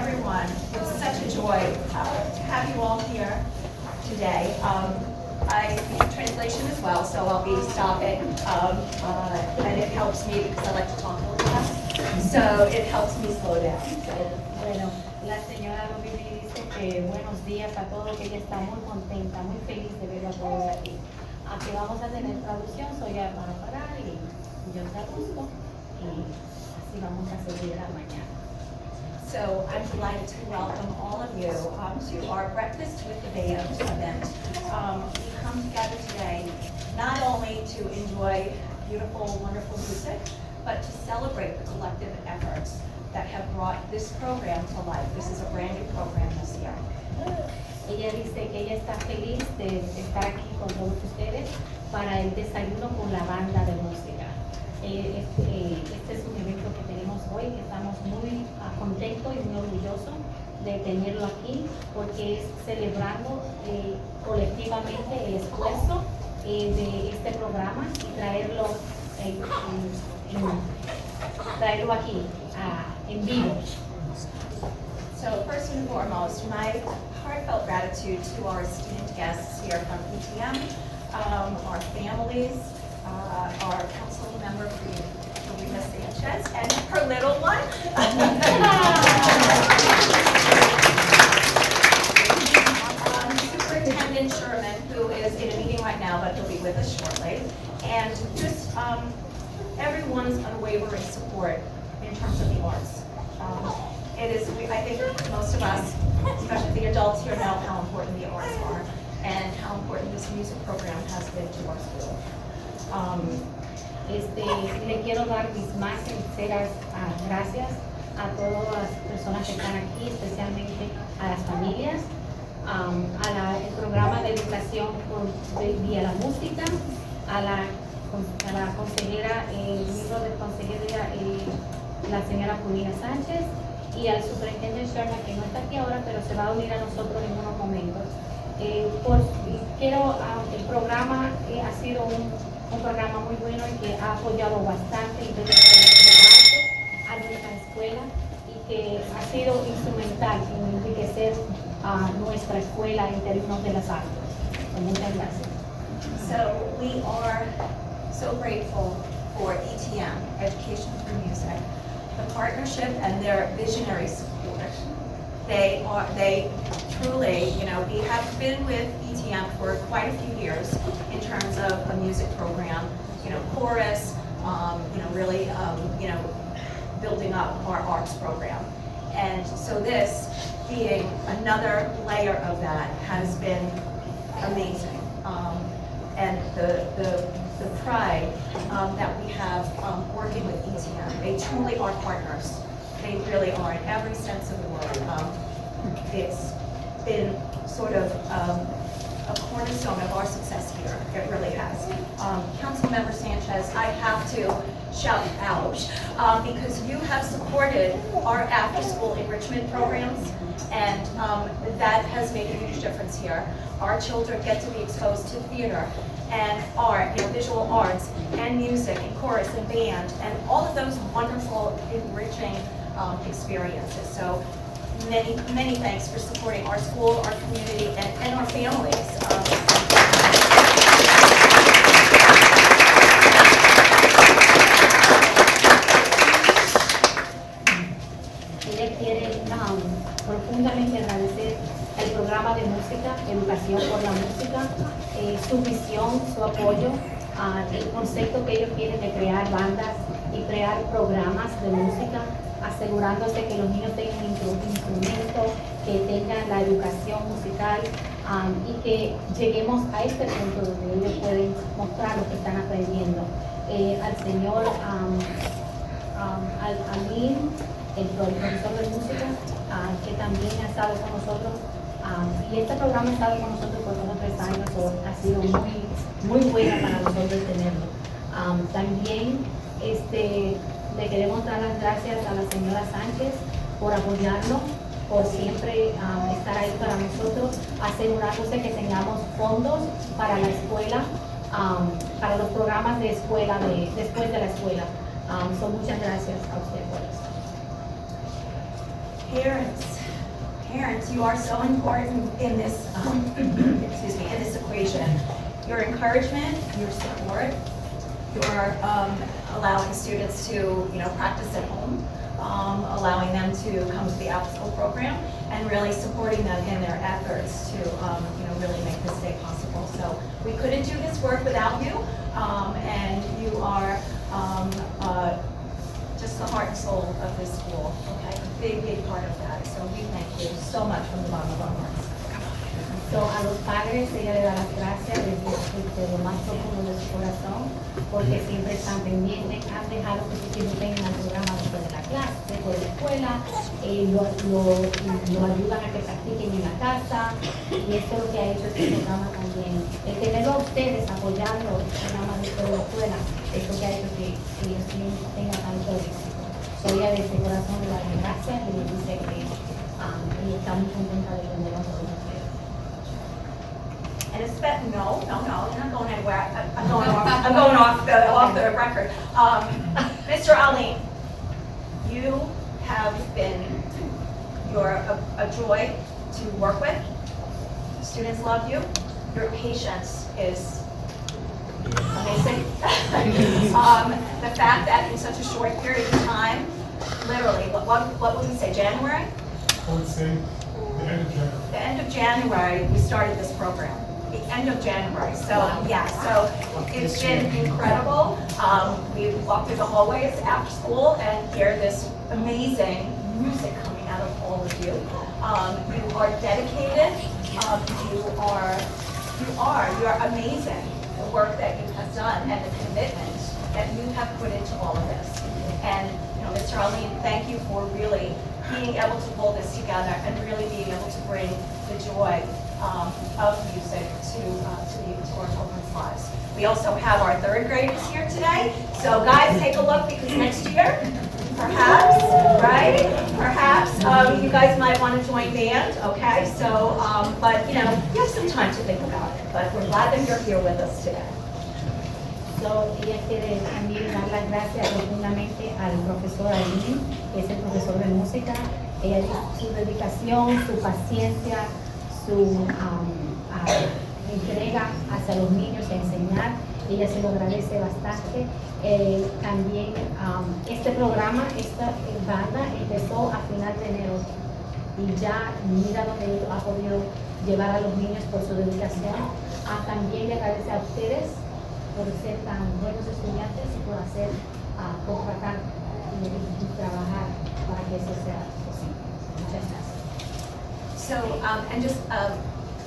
everyone. It's such a joy to have you all here today. I speak translation as well, so I'll be stopping, and it helps me because I like to talk a little fast, so it helps me slow down. So, bueno, la señora Lovini dice que buenos días a todos, que ella está muy contenta, muy feliz de ver a todos aquí. Aquí vamos a tener traducción, soy ya para parar y yo traduzco y así vamos a seguir la mañana. So I'm delighted to welcome all of you to our Breakfast with the Band event. We come together today not only to enjoy beautiful, wonderful music, but to celebrate the collective efforts that have brought this program to life. This is a brand new program this year. Ella dice que ella está feliz de estar aquí con todos ustedes para el desayuno con la banda de música. Este es un evento que tenemos hoy, que estamos muy contentos y muy orgullosos de tenerlo aquí, porque es celebrando colectivamente el esfuerzo de este programa y traerlo aquí en vivo. So first and foremost, my heartfelt gratitude to our esteemed guests here from ETM, our families, our council member, Pierina Sanchez, and her little one. Superintendent Sherman, who is in a meeting right now, but he'll be with us shortly. And just everyone's unwavering support in terms of the arts. I think most of us, especially the adults here, know how important the arts are and how important this music program has been to our school. Le quiero dar mis más sinceras gracias a todas las personas que están aquí, especialmente a las familias, al programa de educación vía la música, a la consejera, el miembro de consejería, la señora Pierina Sanchez, y al superintendente Sherman, que no está aquí ahora, pero se va a unir a nosotros en unos momentos. El programa ha sido un programa muy bueno y que ha apoyado bastante el arte a nuestra escuela y que ha sido instrumental en enriquecer a nuestra escuela en términos de las artes. Muchas gracias. So we are so grateful for ETM, Education Through Music, the partnership and their visionary support. They truly, we have been with ETM for quite a few years in terms of a music program, chorus, really, building up our arts program. And so this being another layer of that has been amazing. And the pride that we have working with ETM, they truly are partners. They really are in every sense of the word. It's been sort of a cornerstone of our success here. It really has. Councilmember Sanchez, I have to shout out because you have supported our after-school enrichment programs, and that has made a huge difference here. Our children get to be exposed to theater and art, visual arts, and music, and chorus, and band, and all of those wonderful, enriching experiences. So many, many thanks for supporting our school, our community, and our families. Ella quiere profundamente agradecer el programa de música, Educación por la Música, su visión, su apoyo, el concepto que ellos tienen de crear bandas y crear programas de música, asegurándose que los niños tengan instrumentos, que tengan la educación musical y que lleguemos a este punto donde ellos pueden mostrar lo que están aprendiendo. Al señor Alleyne, el profesor de música, que también ha estado con nosotros, y este programa ha estado con nosotros por unos 3 años, ha sido muy bueno para nosotros tenerlo. También le queremos dar las gracias a la señora Sánchez por apoyarnos, por siempre estar ahí para nosotros, asegurándose que tengamos fondos para la escuela, para los programas de escuela, después de la escuela. Muchas gracias a usted por eso. Parents, parents, you are so important in this, excuse me, in this equation. Your encouragement, your support, your allowing students to, practice at home, allowing them to come to the after-school program, and really supporting them in their efforts to, really make this day possible. So we couldn't do this work without you, and you are just the heart and soul of this school, okay? A big, big part of that. So we thank you so much from the bottom of our hearts. So, a los padres ella le da las gracias desde lo más profundo de su corazón, porque siempre están pendientes, han dejado que sus hijos tengan el programa después de la clase, después de la escuela, lo ayudan a que practiquen en la casa, y esto es lo que ha hecho este programa también. El tenerlo a ustedes apoyando el programa después de la escuela, es lo que ha hecho que ellos tengan tanto éxito. So, ella desde el corazón le da las gracias y le dice que ella está muy contenta de tenerlo a todos ustedes. And no, you're not going anywhere. I'm going off the record. Mr. Alleyne, you have been, you're a joy to work with. Students love you. Your patience is amazing. The fact that in such a short period of time, literally, what would we say, January? I would say the end of January. The end of January, we started this program. The end of January. So, yeah, so it's been incredible. We walk through the hallways after school and hear this amazing music coming out of all of you. You are dedicated. You are amazing. The work that you have done and the commitment that you have put into all of this. And, Mr. Alleyne, thank you for really being able to pull this together and really being able to bring the joy of music to our children's lives. We also have our third graders here today. So guys, take a look because next year, perhaps, right? Perhaps you guys might want to join band, okay? So, but you have some time to think about it. But we're glad that you're here with us today. So, ella quiere también dar las gracias profundamente al profesor Alleyne, que es el profesor de música. Ella dice su dedicación, su paciencia, su entrega hacia los niños a enseñar. Ella se lo agradece bastante. También este programa, esta banda empezó a final de enero y ya mira lo que ha podido llevar a los niños por su dedicación. También le agradece a ustedes por ser tan buenos estudiantes y por hacer, por tratar y trabajar para que eso sea posible. Muchas gracias. So, and just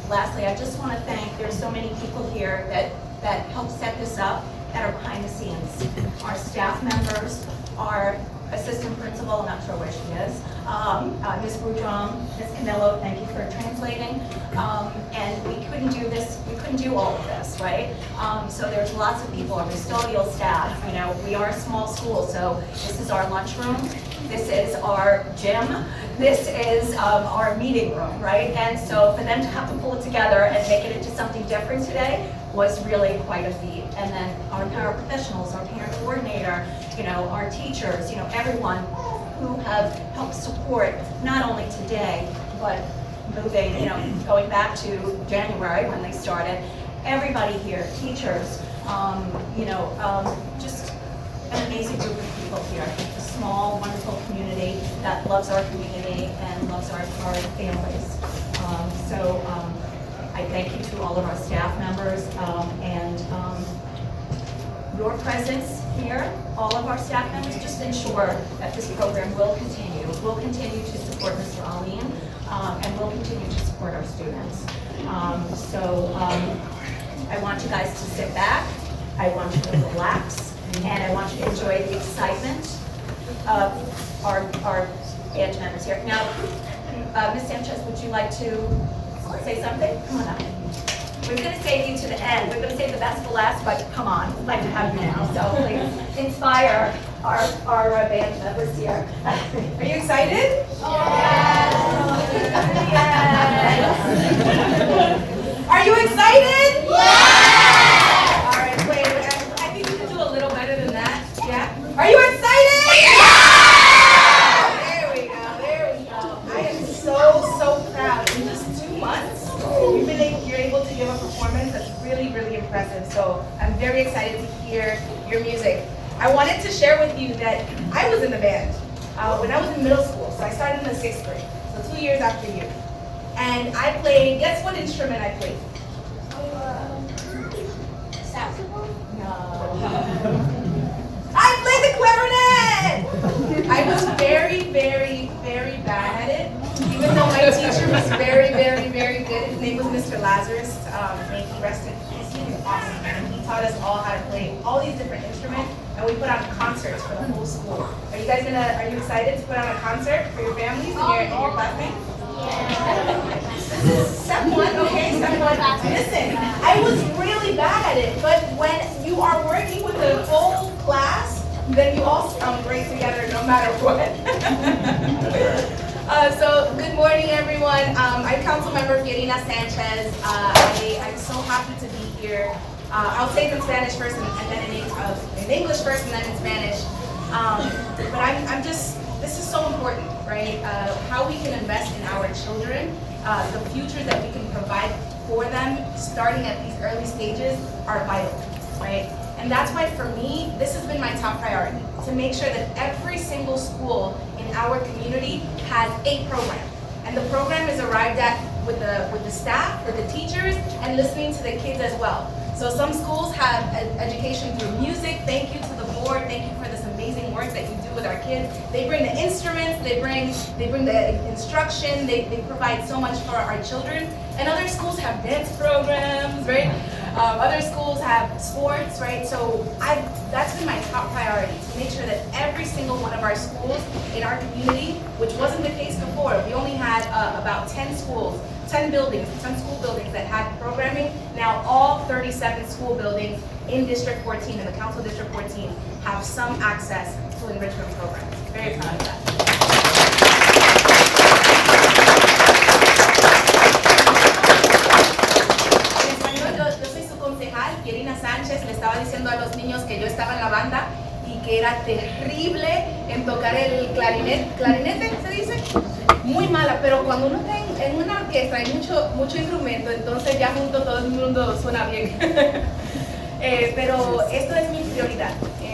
lastly, I just want to thank, there's so many people here that helped set this up, that are behind the scenes. Our staff members, our assistant principal, I'm not sure where she is, Ms. Boudron, Ms. Camillo, thank you for translating. And we couldn't do this, we couldn't do all of this, right? So there's lots of people, our custodial staff, we are a small school, so this is our lunchroom, this is our gym, this is our meeting room, right? And so for them to have to pull it together and make it into something different today was really quite a feat. And then our paraprofessionals, our parent coordinator, our teachers, everyone who have helped support not only today, but moving, going back to January when they started. Everybody here, teachers, just an amazing group of people here. A small, wonderful community that loves our community and loves our families. I thank you to all of our staff members and your presence here, all of our staff members, just ensure that this program will continue. We'll continue to support Mr. Alleyne and we'll continue to support our students. I want you guys to sit back, I want you to relax, and I want you to enjoy the excitement of our band members here. Now, Ms. Sanchez, would you like to say something? Come on up. We're going to save you to the end. We're going to save the best for last, but come on, we'd like to have you now. So please inspire our band members here. Are you excited? Yes. Are you excited? Yes. All right, wait. I think we can do a little better than that. Yeah. Are you excited? Yeah. There we go. I am so when I was in middle school. So I started in the 6th grade, so 2 years after you. And I played, guess what instrument I played? Saxophone? No. I played the clarinet! I was very, very, very bad at it. Even though my teacher was very, very, very good. His name was Mr. Lazarus. May he rest in peace. He was awesome. And he taught us all how to play all these different instruments. And we put on concerts for the whole school. Are you excited to put on a concert for your families and your classmates? Step one, okay, step one. Listen, I was really bad at it, but when you are working with the whole class, then you all sound great together no matter what. So good morning, everyone. I'm Councilmember Pierina Sanchez. I'm so happy to be here. I'll say it in Spanish first, and then in English first, and then in Spanish. But this is so important, right? How we can invest in our children, the future that we can provide for them, starting at these early stages, are vital, right? And that's why, for me, this has been my top priority, to make sure that every single school in our community has a program. And the program is arrived at with the staff, with the teachers, and listening to the kids as well. So some schools have education through music. Thank you to the board. Thank you for this amazing work that you do with our kids. They bring the instruments, they bring the instruction, they provide so much for our children. And other schools have dance programs, right? Other schools have sports, right? So that's been my top priority, to make sure that every single one of our schools in our community, which wasn't the case before, we only had about 10 school buildings that had programming. Now all 37 school buildings in District 14, in the Council District 14, have some access to enrichment programs. Very proud of that. Yo soy su concejal, Pierina Sánchez. Le estaba diciendo a los niños que yo estaba en la banda y que era terrible en tocar el clarinete, ¿se dice? Muy mala, pero cuando uno está en una orquesta hay mucho instrumento, entonces ya junto todo el mundo suena bien. Pero esto es mi prioridad.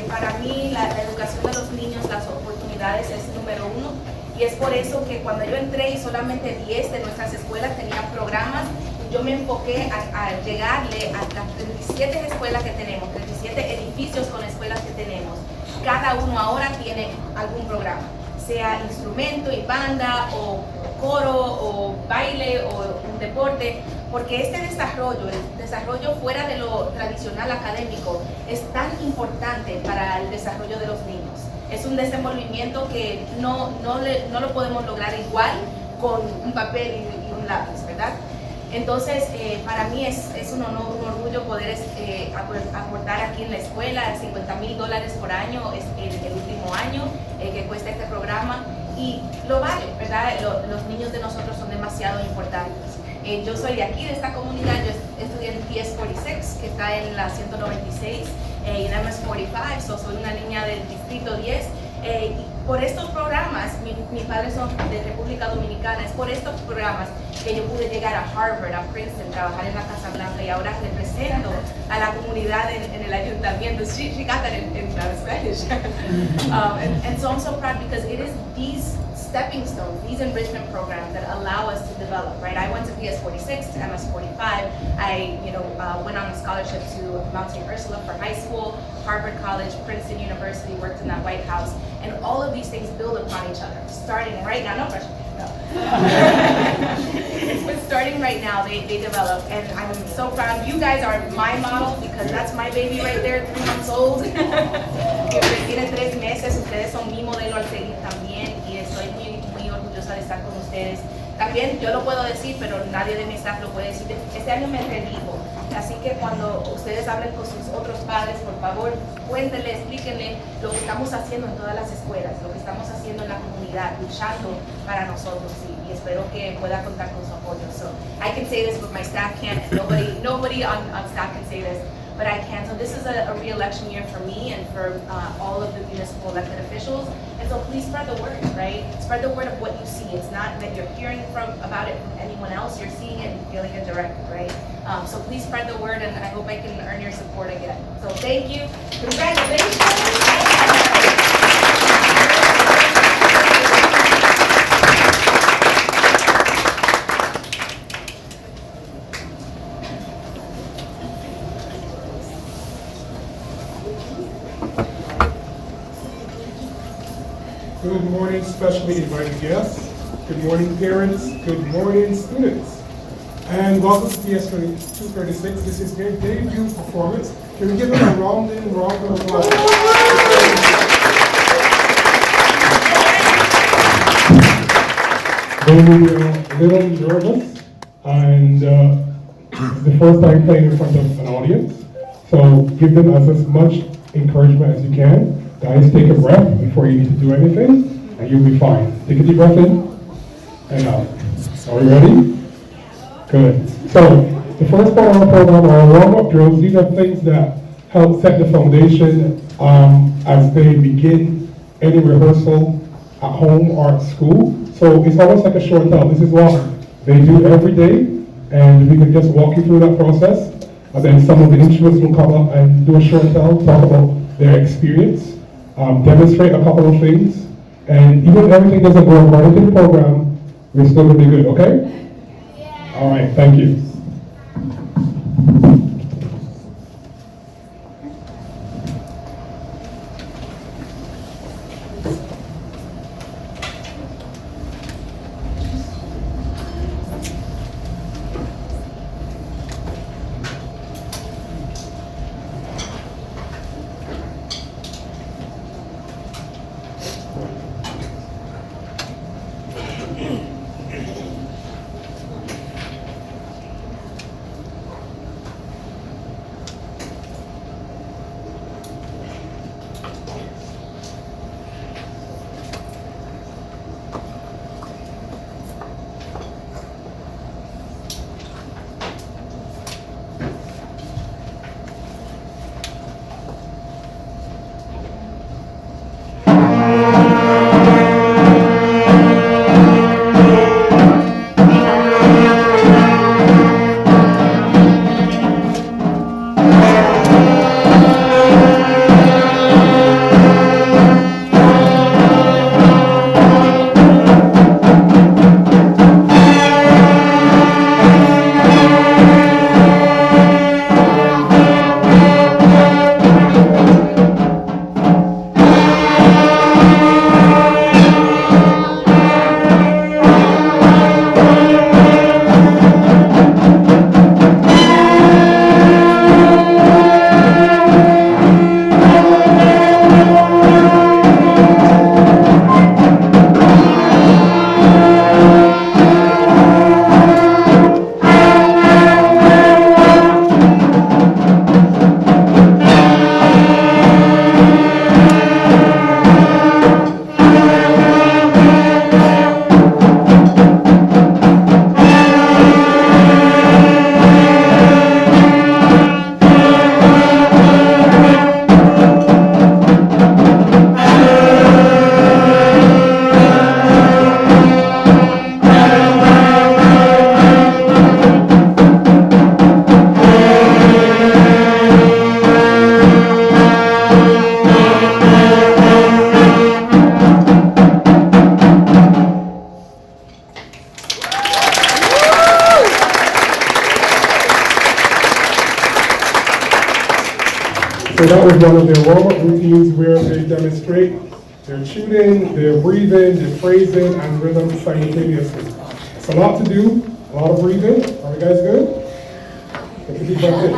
Para mí la educación de los niños, las oportunidades es número uno. Y es por eso que cuando yo entré y solamente 10 de nuestras escuelas tenían programas, yo me enfoqué a llegarle a las 37 escuelas que tenemos, 37 edificios con escuelas que tenemos. Cada uno ahora tiene algún programa, sea instrumento y banda, o coro, o baile, o un deporte, porque este desarrollo, el desarrollo fuera de lo tradicional académico, es tan importante para el desarrollo de los niños. Es un desenvolvimiento que no lo podemos lograr igual con un papel y un lápiz, ¿verdad? Entonces, para mí es un honor, un orgullo poder aportar aquí en la escuela. $50,000 por año es el último año que cuesta este programa, y lo vale, ¿verdad? Los niños de nosotros son demasiado importantes. Yo soy de aquí, de esta comunidad. Yo estudié en PS236, que está en la 196, y en MS45, soy una niña del Distrito 10. Y por estos programas, mis padres son de República Dominicana, es por estos programas que yo pude llegar a Harvard, a Princeton, trabajar en la Casa Blanca, y ahora represento a la comunidad en el ayuntamiento. She got that in Spanish. And so I'm so proud, because it is these stepping stones, these enrichment programs that allow us to develop, right? I went to PS46, to MS45. I went on a scholarship to Mount St. Ursula for high school, Harvard College, Princeton University, worked in that White House, and all of these things build upon each other. Starting right now, no pressure. No. But starting right now, they develop, and I'm so proud. You guys are my model, because that's my baby right there, 3 months old. Que tiene 3 meses, ustedes son mi modelo al seguir también, y estoy muy orgullosa de estar con ustedes. También yo lo puedo decir, pero nadie de mi staff lo puede decir. Este año me relijo, así que cuando ustedes hablen con sus otros padres, por favor, cuéntenle, explíquenle lo que estamos haciendo en todas las escuelas, lo que estamos haciendo en la comunidad, luchando para nosotros, y espero que pueda contar con su apoyo. So I can say this, but my staff can't. Nobody on staff can say this, but I can. So this is a re-election year for me and for all of the municipal elected officials. And so please spread the word, right? Spread the word of what you see. It's not that you're hearing about it from anyone else. You're seeing it and feeling it directly, right? So please spread the word, and I hope I can earn your support again. So thank you. Congratulations. morning, specially invited guests. Good morning, parents. Good morning, students. And welcome to PS236. This is their debut performance. Can we give them a round of applause? They were a little nervous, and the first time playing in front of an audience. So give them as much encouragement as you can. Guys, take a breath before you need to do anything, and you'll be fine. Take a deep breath in and out. Are we ready? Good. So the first part of our program are warm-up drills. These are things that help set the foundation as they begin any rehearsal at home or at school. So it's almost like a show and tell. This is what they do every day, and we can just walk you through that process. And then some of the instruments will come up and do a show and tell, talk about their experience, demonstrate a couple of things, and even if everything doesn't go according to the program, we're still going to be good, okay? Yeah. All right, thank you. So that was one of their warm-up routines where they demonstrate their tuning, their breathing, their phrasing, and rhythm simultaneously. It's a lot to do, a lot of breathing. Are you guys good? Take a deep breath in.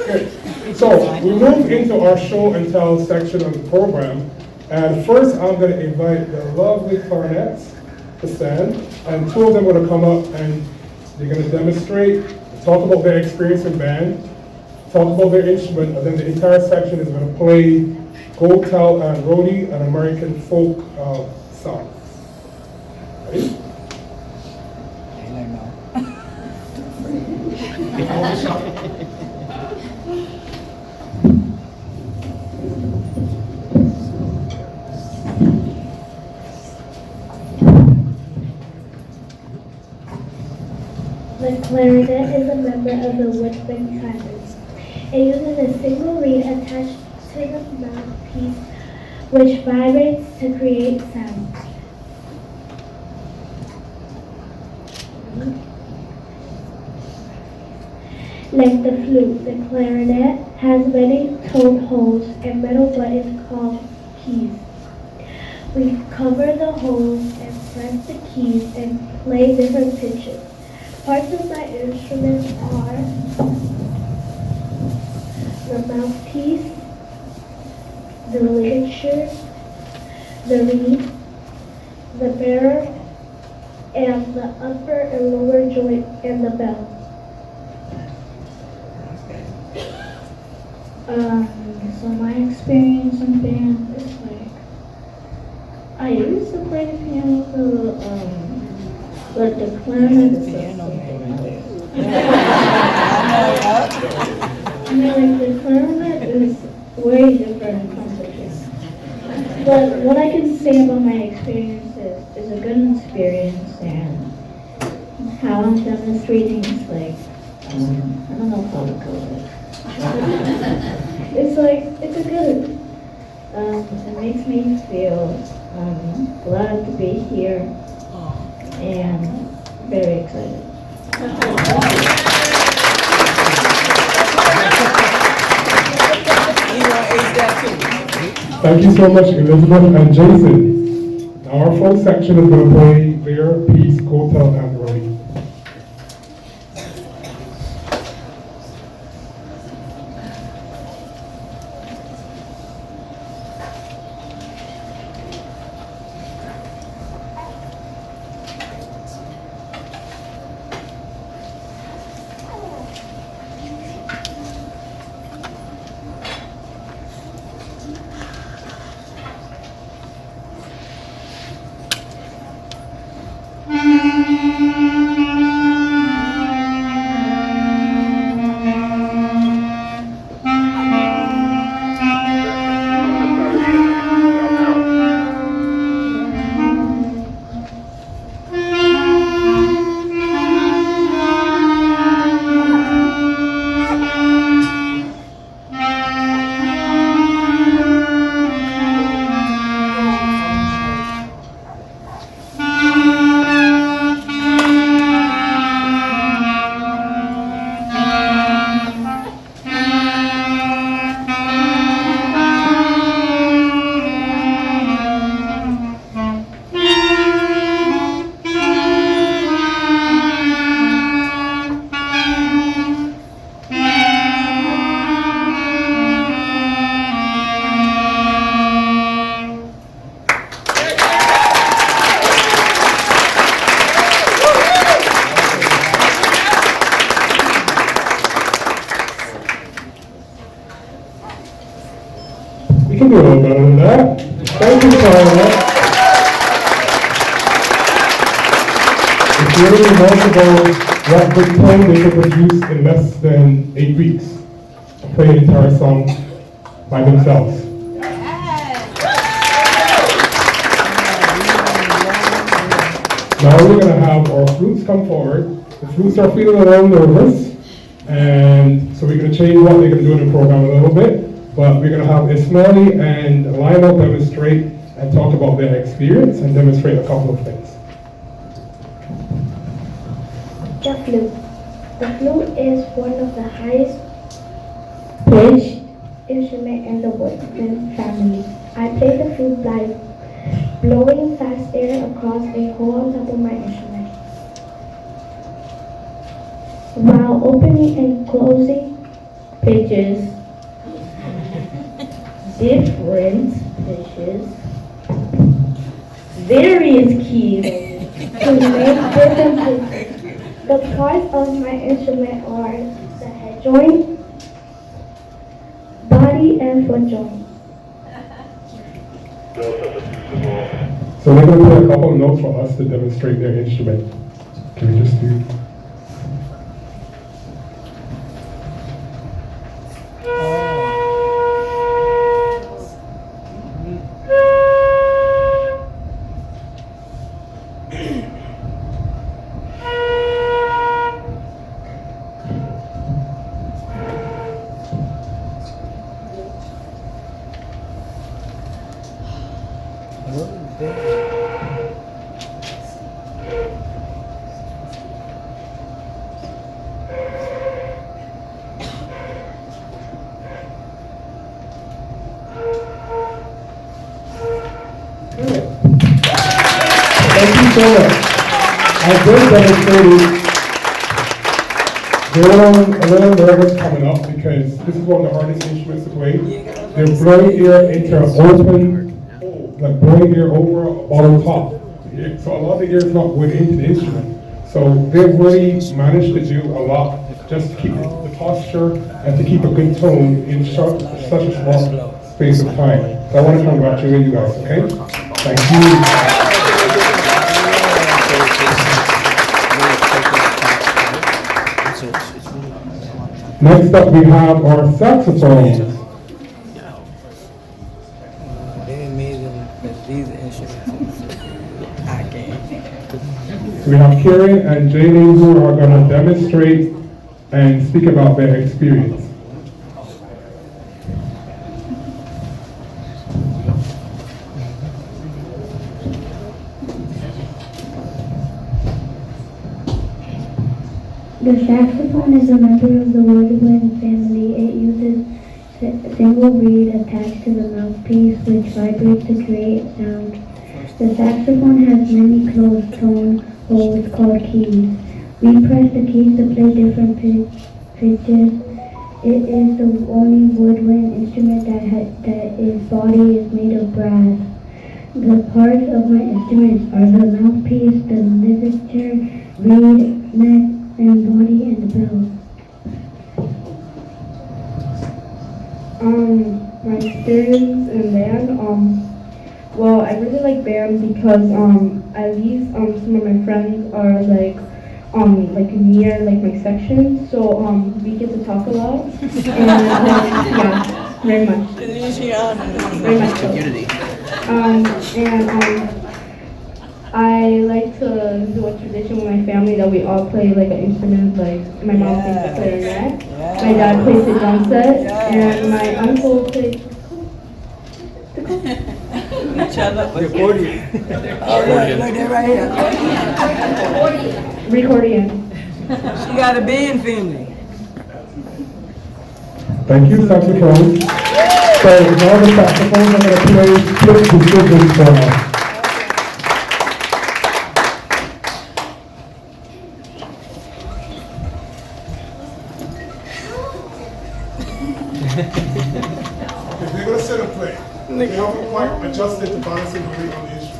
Good. So we move into our show and tell section of the program. And first I'm going to invite the lovely Clarinets to stand. And two of them are going to come up and they're going to demonstrate, talk about their experience in band, talk about their instrument, and then the entire section is going to play Go Tell and Rody, an American folk song. Ready? The clarinet is a member of the woodwind family. It uses a single reed attached to the mouthpiece, which vibrates to create sound. Like the flute, the clarinet has many tone holes and middle buttons called keys. We cover the holes and press the keys and play different pitches. Parts of my instruments are the mouthpiece, the ligature, the reed, the bearer, and the upper and lower joint and the bell. So my experience in band is like, I used to play the piano, but the clarinet is the clarinet is way different from the piano. But what I can say about my experience is a good experience, and how I'm demonstrating is like, I don't know how to call it. It's a good, it makes me feel glad to be here and very excited. Thank you so much, Elizabeth and Jason. Now our full section is going to play their piece, Hotel and Roadie. You can do a little better than that. Thank you, Clarinet. It's really remarkable what big time they can produce in less than 8 weeks. Play an entire song by themselves. Now we're going to have our flutes come forward. The flutes are feeling a little nervous, and so we're going to change what they're going to do in the program a little bit. But we're going to have Ismaili and Lionel demonstrate and talk about their experience and demonstrate a couple of things. The flute. The flute is one of the highest pitched instrument in the woodwind family. I play the flute by blowing fast air across a hole on top of my instrument, while opening and closing pitches, different pitches, various keys to make different pitches. The parts of my instrument are the head joint, body, and foot joint. So they're going to play a couple of notes for us to demonstrate their instrument. Can we just do? Thank you so much. As they're demonstrating, they're a little nervous coming up because this is one of the hardest instruments to play. They're blowing air into an open, like blowing air over a bottle top. So a lot of the air is not going into the instrument. So they've really managed to do a lot just to keep the posture and to keep a good tone in such a small space of time. So I want to congratulate you guys, okay? Thank you. Next up we have our saxophones. They're amazing, but these instruments, I can't. We have Karen and Jaylee who are going to demonstrate and speak about their experience. The saxophone is a member of the woodwind family. It uses a single reed attached to the mouthpiece, which vibrates to create sound. The saxophone has many closed tone holes called keys. We press the keys to play different pitches. It is the only woodwind instrument that its body is made of brass. The parts of my instruments are the mouthpiece, the ligature, reed, neck, and body, and the bell. My experience in band, well, I really like band because at least some of my friends are like near like my section, so we get to talk a lot, and yeah, very much so. I like to do a tradition with my family that we all play like an instrument. Like my mom plays the clarinet, my dad plays the drum set, and my uncle plays Each other. Recording. Oh, look, they're right here. Recordian. She got a band family. Thank you, saxophones. So now the saxophones are going to play split decisions for us. They're going to sit and play. They haven't quite adjusted to balancing the weight on the instruments.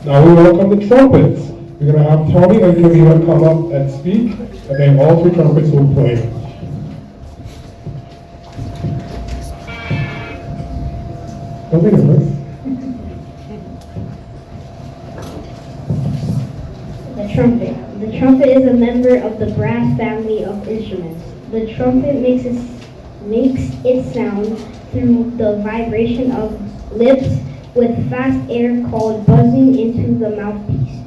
Now we welcome the trumpets. We're going to have Tony and Pierina come up and speak, and then all three trumpets will play. Don't be nervous. The trumpet. The trumpet is a member of the brass family of instruments. The trumpet makes its sound through the vibration of lips with fast air called buzzing into the mouthpiece.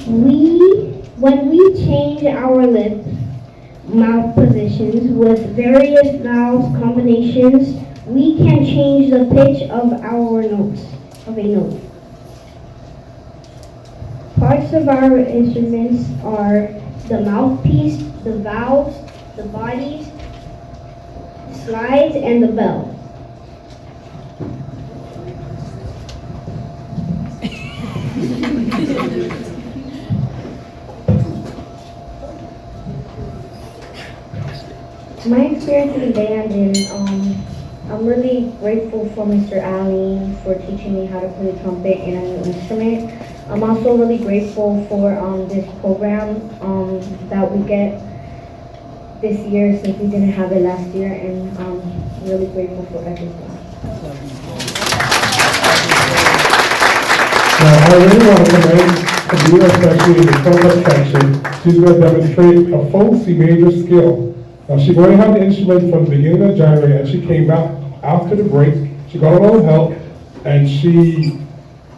When we change our lip mouth positions with various vowel combinations, we can change the pitch of our notes, of a note. Parts of our instruments are the mouthpiece, the valves, the bodies, slides, and the bell. My experience in band, and I'm really grateful for Mr. Alleyne for teaching me how to play the trumpet and a new instrument. I'm also really grateful for this program that we get this year since we didn't have it last year, and I'm really grateful for everything. Now, I really want to commend Pierina, especially in the trumpet section. She's going to demonstrate a full C major skill. Now, she already had the instrument from the beginning of January, and she came back after the break. She got a little help, and she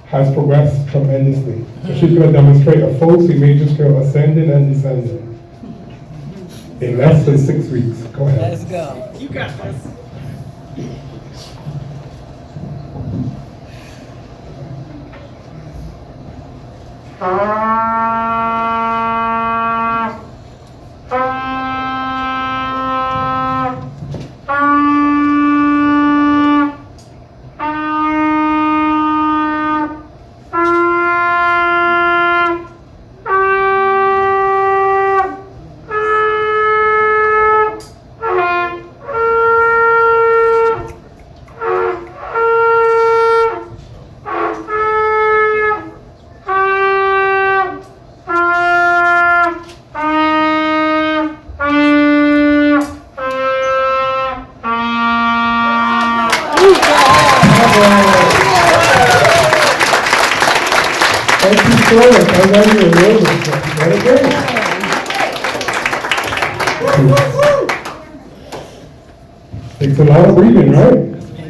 has progressed tremendously. So she's going to demonstrate a full C major scale, ascending and descending, in less than 6 weeks. Go ahead. Let's go. You got this. Takes a lot of breathing, right?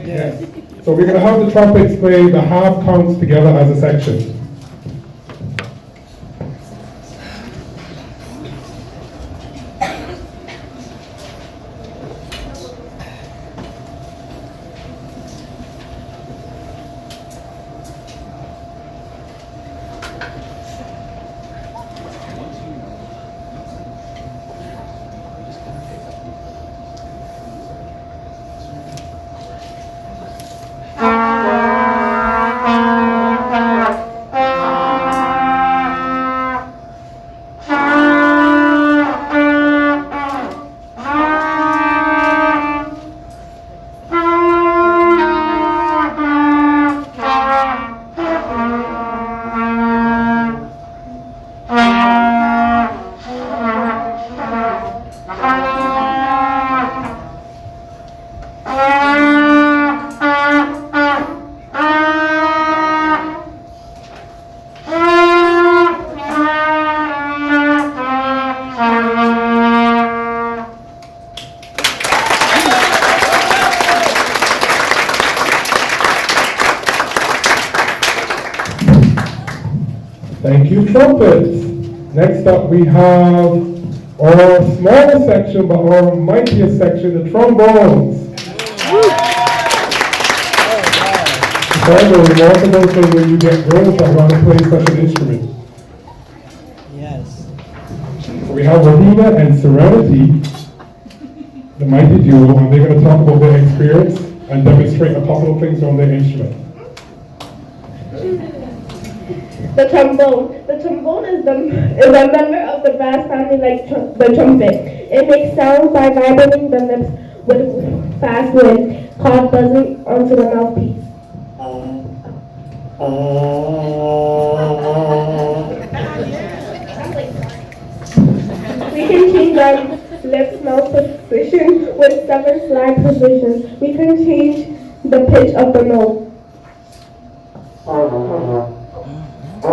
Yeah. So we're going to have the trumpets play the half counts together as a section. Thank you, trumpets. Next up we have our smaller section, but our mightiest section, the trombones. It's always a remarkable thing when you get girls that want to play such an instrument. Yes. So we have Rahina and Serenity, the mighty duo, and they're going to talk about their experience and demonstrate a couple of things on their instrument. The trombone. The trombone is a member of the brass family like the trumpet. It makes sound by vibrating the lips with fast wind, called buzzing onto the mouthpiece. We can change our lips mouth position with 7 slide positions. We can change the pitch of the note. The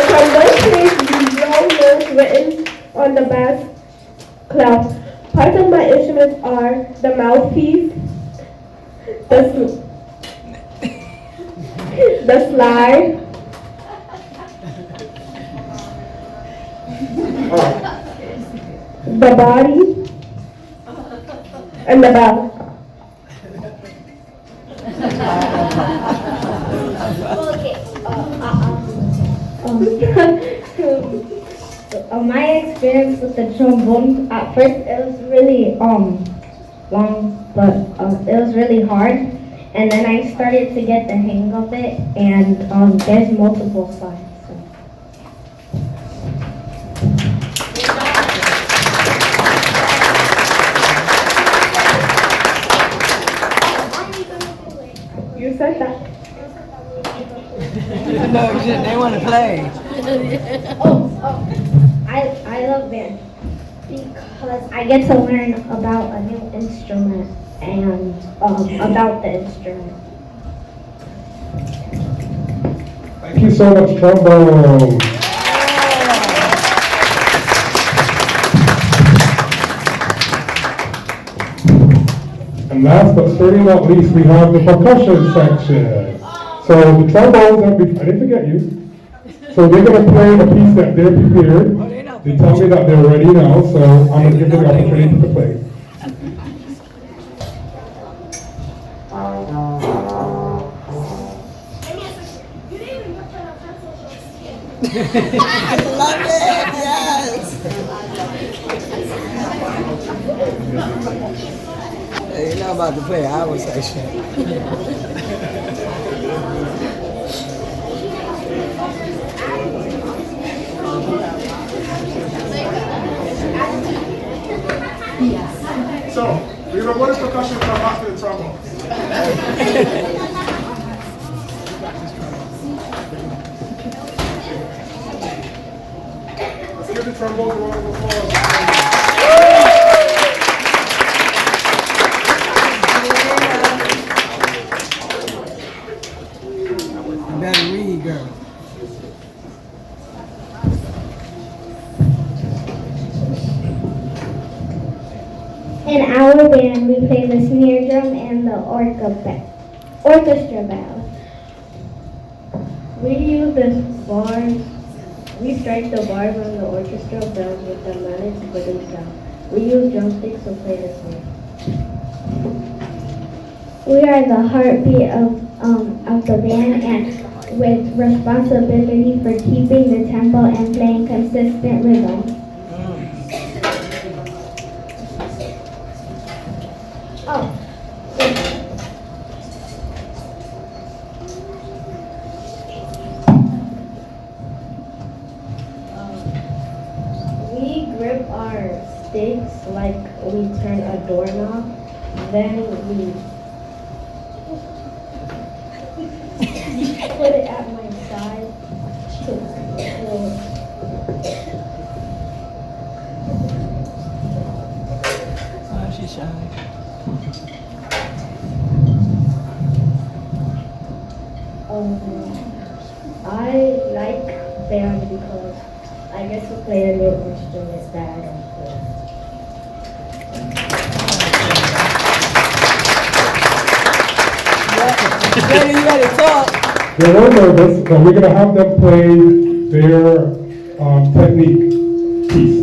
trombone plays long notes written on the bass clown. Parts of my instruments are the mouthpiece, the slide, the body, and the bell. My experience with the trombone, at first it was really long, but it was really hard. And then I started to get the hang of it, and there's multiple sides. So. You said that. No, they want to play. I love band because I get to learn about a new instrument and about the instrument. Thank you so much, Trombones. And last but certainly not least, we have the percussion section. So the trombones, I didn't forget you. So they're going to play a piece that they're prepared. They tell me that they're ready now, so I'm going to give them the opportunity to play. I love it, yes! You're not about to play our section. So, we're going to go to percussion from after the trombone. Let's give the trombone a round of applause. You better read, girl. In our band, we play the snare drum and the orchestra bell. We use the bars. We strike the bars on the orchestra bells with the melody to produce sound. We use drumsticks to play the snare. We are the heartbeat of the band and with responsibility for keeping the tempo and playing consistent rhythm. We grip our sticks like we turn a doorknob. Then we put it at my side to close. Oh, she's shy. I like band because I get to play a new instrument that I don't play. You better talk. They're a little nervous, but we're going to have them play their technique piece.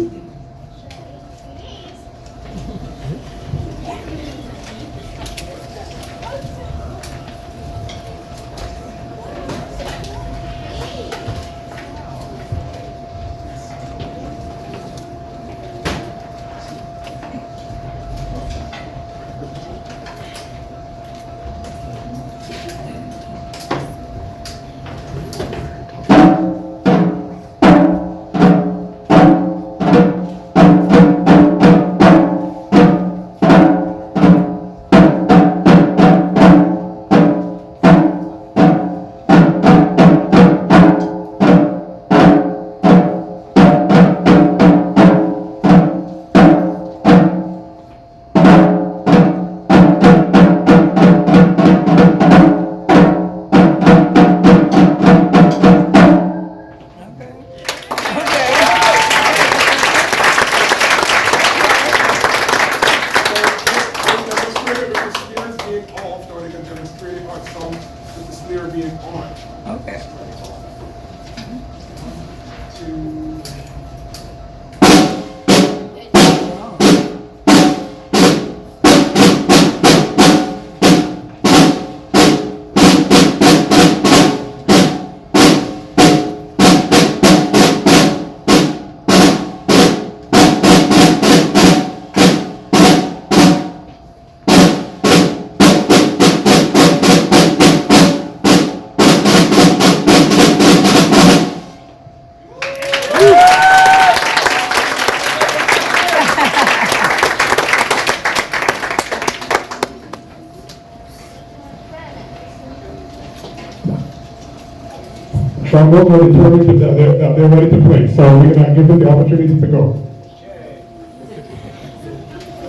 trombone will determine that they're ready to play. So we're going to give them the opportunity to go.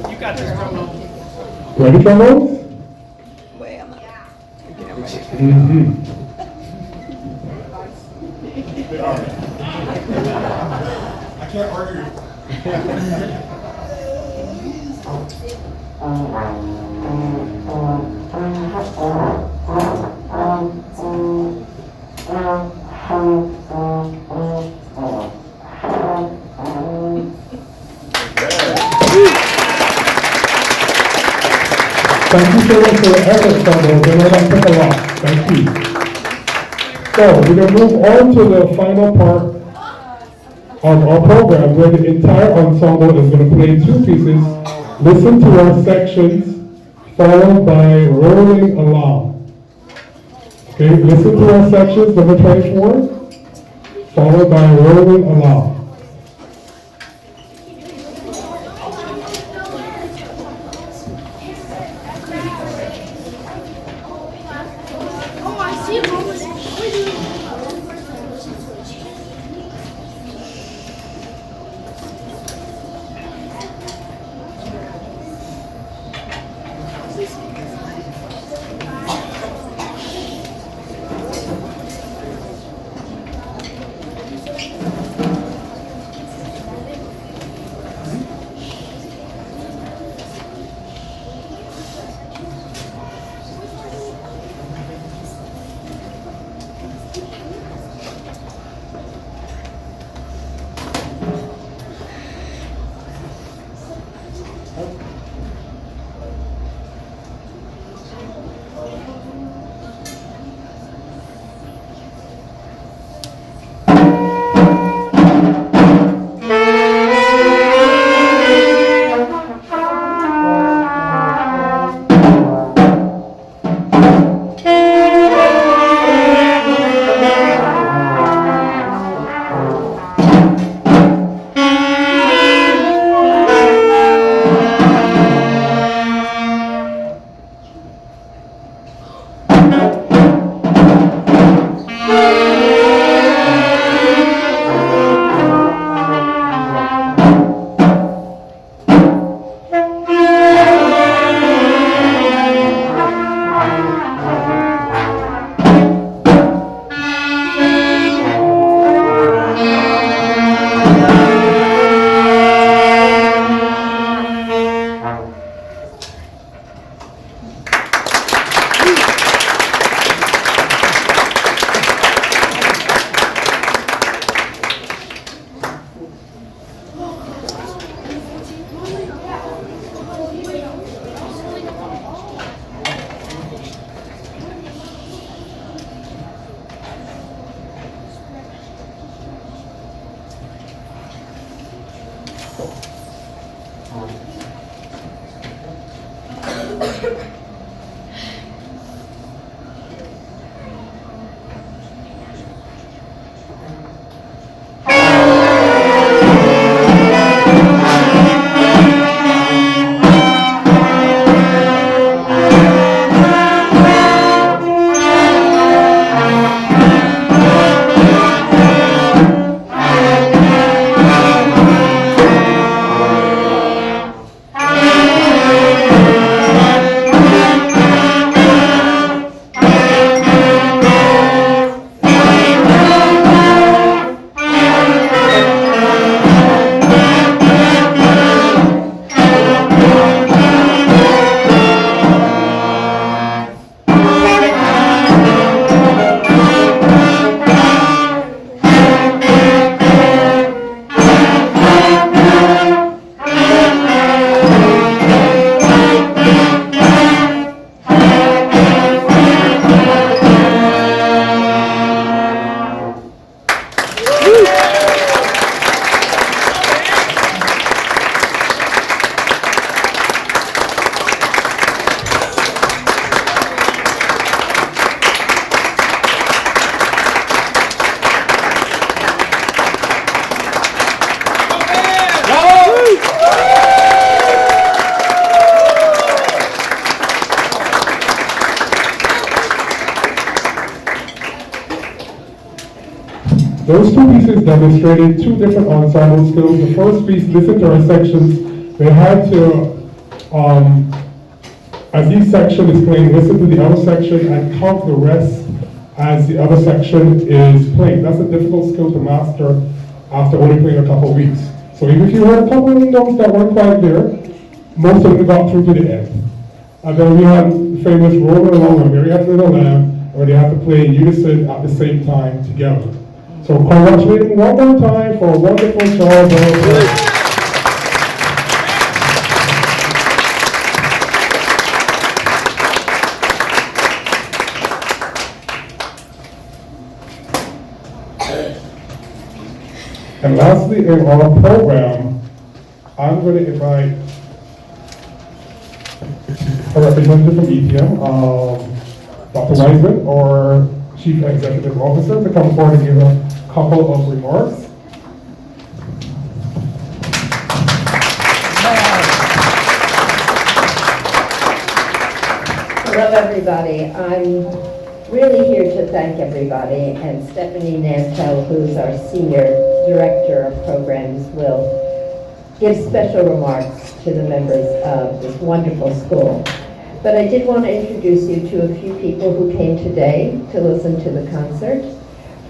You got this, trombone. Ready, trombones? Mm-hmm. I can't argue. Thank you so much for your efforts, Trombones. I know that took a lot. Thank you. So we're going to move on to the final part of our program where the entire ensemble is going to play two pieces. Listen to our sections, followed by rolling along. Okay, listen to our sections, number 24, followed by rolling along. Those two pieces demonstrated two different ensemble skills. The first piece, listen to our sections. They had to, as each section is playing, listen to the other section and count the rest as the other section is playing. That's a difficult skill to master after only playing a couple weeks. So even if you heard a couple of notes that weren't quite there, most of them got through to the end. And then we had the famous Rolling Along and Mary Had a Little Lamb, where they had to play in unison at the same time together. So congratulations one more time for a wonderful job. And lastly, in our program, I'm going to invite a representative from ETM, Dr. Weinman, or Chief Executive Officer, to come forward and give a couple of remarks. Hello, everybody. I'm really here to thank everybody, and Stephanie Nantel, who's our Senior Director of Programs, will give special remarks to the members of this wonderful school. But I did want to introduce you to a few people who came today to listen to the concert.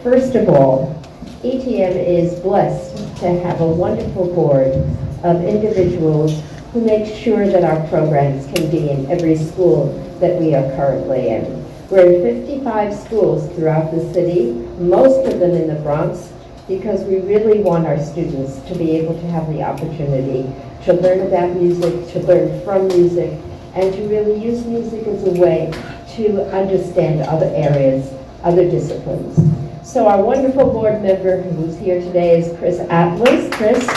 First of all, ETM is blessed to have a wonderful board of individuals who make sure that our programs can be in every school that we are currently in. We're in 55 schools throughout the city, most of them in the Bronx, because we really want our students to be able to have the opportunity to learn about music, to learn from music, and to really use music as a way to understand other areas, other disciplines. So our wonderful board member who's here today is Chris Atlas. Chris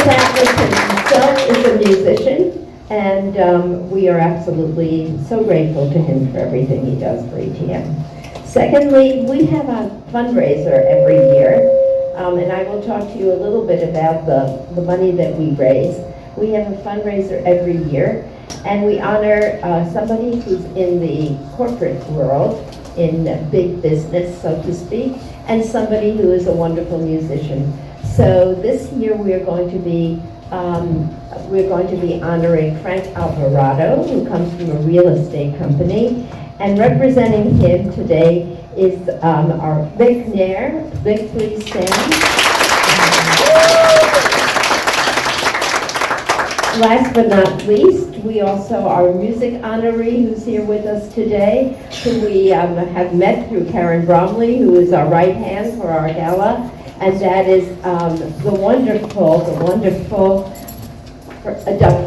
Atlas himself is a musician, and we are absolutely so grateful to him for everything he does for ETM. Secondly, we have a fundraiser every year, and I will talk to you a little bit about the money that we raise. We have a fundraiser every year, and we honor somebody who's in the corporate world, in big business, so to speak, and somebody who is a wonderful musician. So this year we are going to be honoring Frank Alvarado, who comes from a real estate company, and representing him today is our Vic Nair. Vic, please stand. Last but not least, we also our music honoree who's here with us today, who we have met through Karen Bromley, who is our right hand for our gala, and that is the wonderful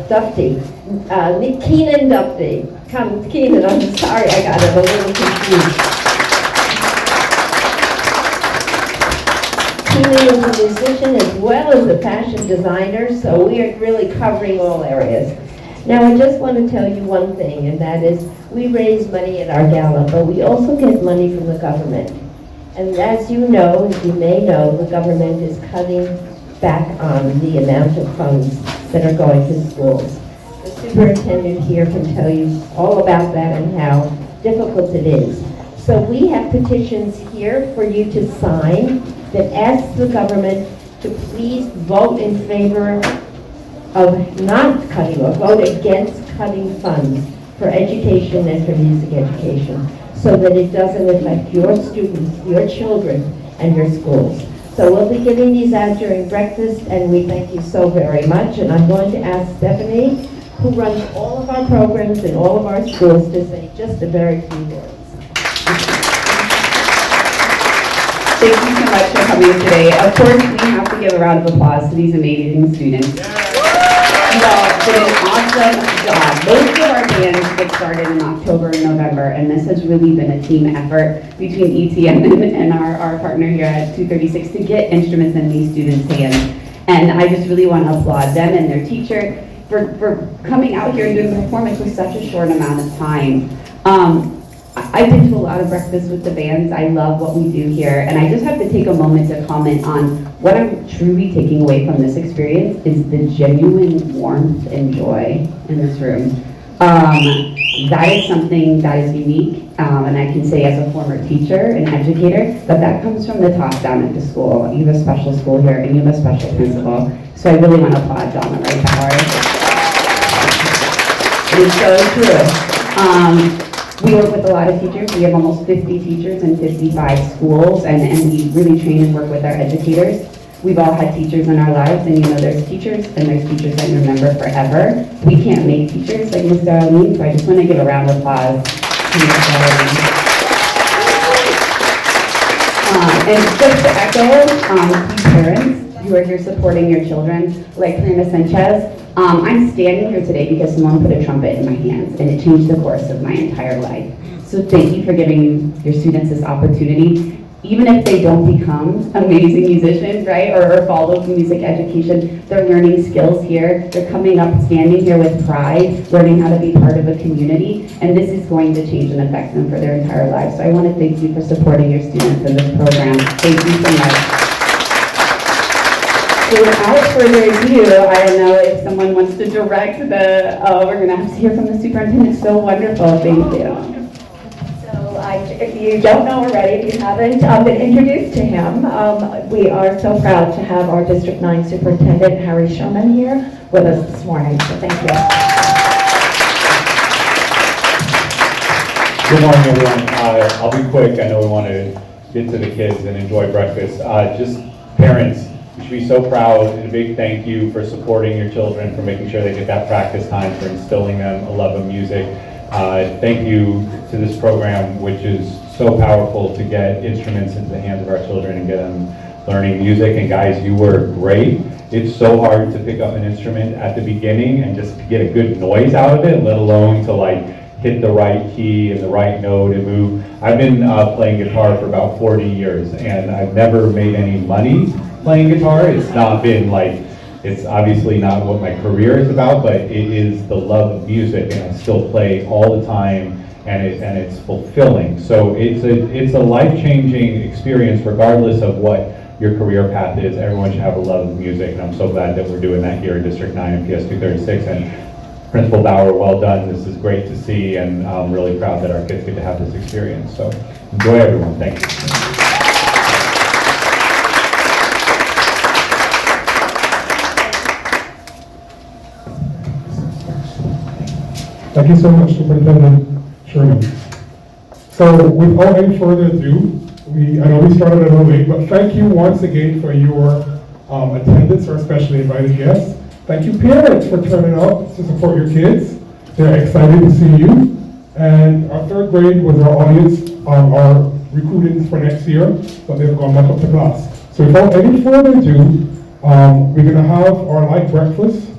Dufty, Keenan Dufty. Come, Keenan, I'm sorry, I got it a little confused. Keenan is a musician as well as a fashion designer, so we are really covering all areas. Now, I just want to tell you one thing, and that is we raise money at our gala, but we also get money from the government. And as you know, as you may know, the government is cutting back on the amount of funds that are going to schools. The superintendent here can tell you all about that and how difficult it is. So we have petitions here for you to sign that asks the government to please vote in favor of not cutting or vote against cutting funds for education and for music education, so that it doesn't affect your students, your children, and your schools. So we'll be giving these out during breakfast, and we thank you so very much. And I'm going to ask Stephanie, who runs all of our programs in all of our schools, to say just a very few words. Thank you so much for coming today. Of course, we have to give a round of applause to these amazing students. You all did an awesome job. Most of our bands get started in October and November, and this has really been a team effort between ETM and our partner here at 236 to get instruments in these students' hands. And I just really want to applaud them and their teacher for coming out here and doing a performance with such a short amount of time. I've been to a lot of breakfasts with the bands. I love what we do here, and I just have to take a moment to comment on what I'm truly taking away from this experience is the genuine warmth and joy in this room. That is something that is unique. and I can say as a former teacher and educator, that comes from the top down at the school. You have a special school here, and you have a special principal. So I really want to applaud Donna Wright-Bauer. It's so true. We work with a lot of teachers. We have almost 50 teachers in 55 schools, and we really train and work with our educators. We've all had teachers in our lives, and there's teachers, and there's teachers that you remember forever. We can't make teachers like Mr. Alleyne, so I just want to give a round of applause to Mr. Alleyne. And just to echo, you parents, you are here supporting your children, like Pierina Sanchez. I'm standing here today because someone put a trumpet in my hands, and it changed the course of my entire life. So thank you for giving your students this opportunity. Even if they don't become amazing musicians, right, or follow music education, they're learning skills here. They're coming up, standing here with pride, learning how to be part of a community, and this is going to change and affect them for their entire lives. So I want to thank you for supporting your students in this program. Thank you so much. So without further ado, I don't know if someone wants to direct the, we're going to have to hear from the superintendent. So wonderful, thank you. If you don't know already, if you haven't been introduced to him, we are so proud to have our District 9 Superintendent, Sherman, here with us this morning. So thank you. Good morning, everyone. I'll be quick. I know we want to get to the kids and enjoy breakfast. Just parents, you should be so proud, and a big thank you for supporting your children, for making sure they get that practice time, for instilling them a love of music. Thank you to this program, which is so powerful to get instruments into the hands of our children and get them learning music. And guys, you were great. It's so hard to pick up an instrument at the beginning and just to get a good noise out of it, let alone to like hit the right key and the right note and move. I've been playing guitar for about 40 years, and I've never made any money playing guitar. It's not been like, it's obviously not what my career is about, but it is the love of music, and I still play all the time, and it's fulfilling. So it's a life-changing experience regardless of what your career path is. Everyone should have a love of music, and I'm so glad that we're doing that here in District 9 and PS236. And Principal Bauer, well done. This is great to see, and I'm really proud that our kids get to have this experience. So enjoy, everyone. Thank you. Thank you so much, Superintendent Sherman. So without any further ado, I know we started a little late, but thank you once again for your attendance, our specially invited guests. Thank you, parents, for turning out to support your kids. They're excited to see you. And our third grade was our audience, our recruitings for next year, but they've gone back up to class. So without any further ado, we're going to have our light breakfast